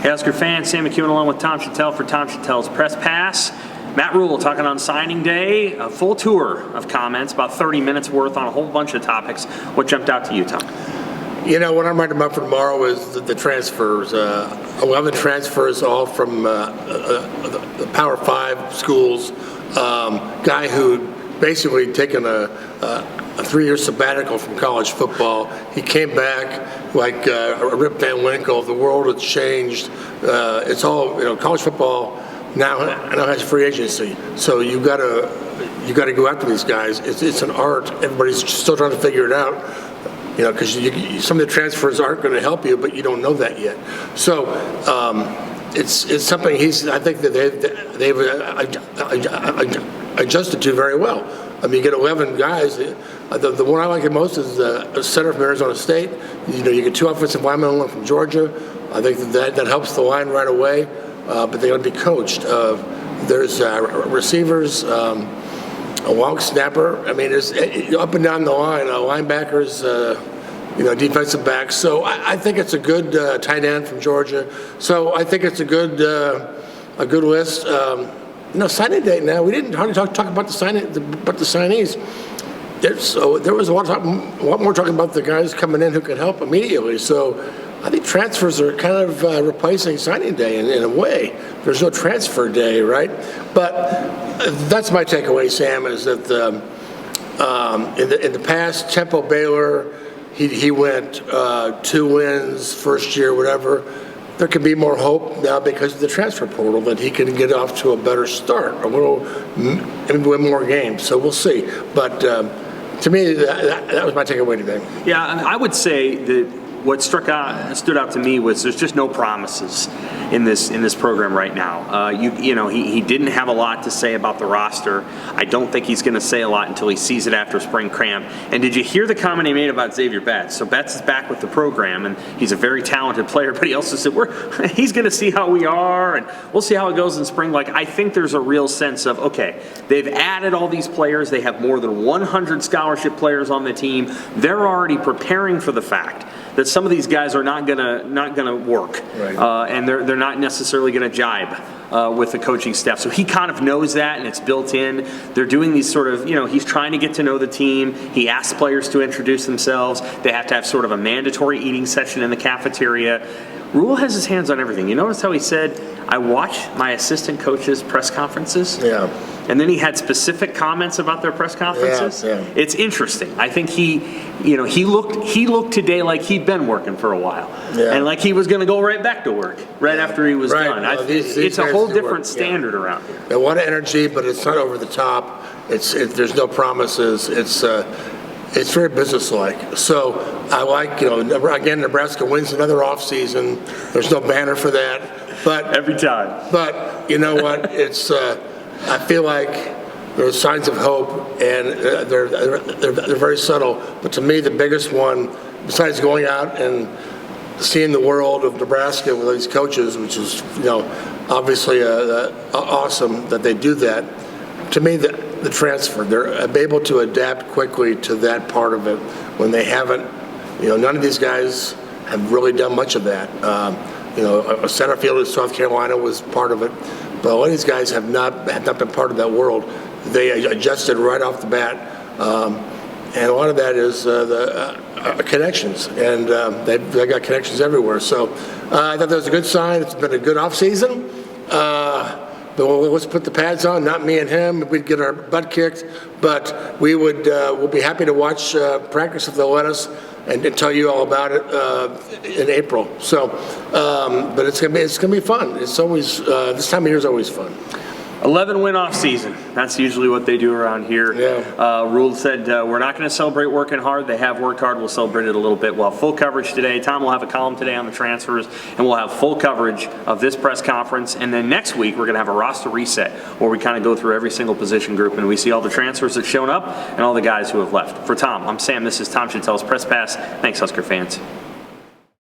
Hey, Husker fans, Sam McEwen along with Tom Shatel for Tom Shatel's Press Pass. Matt-Rhule talking on signing day, a full tour of comments, about 30 minutes worth on a whole bunch of topics. What jumped out to you, Tom? You know, what I'm writing about for tomorrow is the transfers. 11 transfers, all from the Power 5 schools. Guy who basically taken a 3-year sabbatical from college football. He came back like a Rip Van Winkle. The world has changed. It's all, college football now has free agency. So you got to go after these guys. It's an art. Everybody's still trying to figure it out. Because some of the transfers aren't going to help you, but you don't know that yet. So it's something I think that they've adjusted to very well. I mean, you get 11 guys. The one I like the most is the center from Arizona State. You get 2 offensive linemen, one from Georgia. I think that helps the line right away. But they're going to be coached. There's receivers. A long snapper. I mean, it's up and down the line. Linebackers, defensive backs. So I think it's a good tight end from Georgia. So I think it's a good list. Signing day now. We didn't hardly talk about the signees. There was a lot more talking about the guys coming in who can help immediately. So I think transfers are kind of replacing signing day in a way. There's no transfer day, right? But that's my takeaway, Sam, is that in the past, Temple Baylor, he went 2 wins first year, whatever. There could be more hope now because of the transfer portal that he can get off to a better start, and win more games. So we'll see. But to me, that was my takeaway today. Yeah, I would say that what stood out to me was there's just no promises in this program right now. He didn't have a lot to say about the roster. I don't think he's going to say a lot until he sees it after spring camp. And did you hear the comment he made about Xavier Betts? So Betts is back with the program, and he's a very talented player. But he also said he's going to see how we are, and we'll see how it goes in spring. Like, I think there's a real sense of, okay, they've added all these players. They have more than 100 scholarship players on the team. They're already preparing for the fact that some of these guys are not gonna work, right. And they're not necessarily gonna jibe with the coaching staff. So he kind of knows that, and it's built in. They're doing these sort of, he's trying to get to know the team. He asks players to introduce themselves. They have to have sort of a mandatory eating session in the cafeteria. Rhule has his hands on everything. You notice how he said, I watch my assistant coaches' press conferences? Yeah. And then he had specific comments about their press conferences. Yeah. It's interesting. I think he looked today like he'd been working for a while, and like he was going to go right back to work after he was done. It's a whole different standard around here. A lot of energy, but it's not over the top. There's no promises. It's very businesslike. So I like, again, Nebraska wins another offseason. There's no banner for that, but every time. But you know what? It's I feel like there's signs of hope, and they're very subtle. But to me, the biggest one, besides going out and seeing the world of Nebraska with these coaches, which is obviously awesome that they do that. To me, the transfer, they're able to adapt quickly to that part of it when they haven't. None of these guys have really done much of that. A center field in South Carolina was part of it, but a lot of these guys have not been part of that world. They adjusted right off the bat, and a lot of that is the connections, and they've got connections everywhere. So I thought that was a good sign. It's been a good off season. But let's put the pads on, not me and him. We'd get our butt kicked, but we'll be happy to watch practice if they'll let us and tell you all about it in April. So, but it's gonna be fun. It's always this time of year is always fun. 11 win-off season. That's usually what they do around here. Yeah. Rhule said we're not going to celebrate working hard. They have worked hard. We'll celebrate it a little bit. We'll have full coverage today. Tom will have a column today on the transfers, and we'll have full coverage of this press conference. And then next week, we're going to have a roster reset where we kind of go through every single position group, and we see all the transfers that's shown up and all the guys who have left. For Tom, I'm Sam. This is Tom Shatel's Press Pass. Thanks, Husker fans.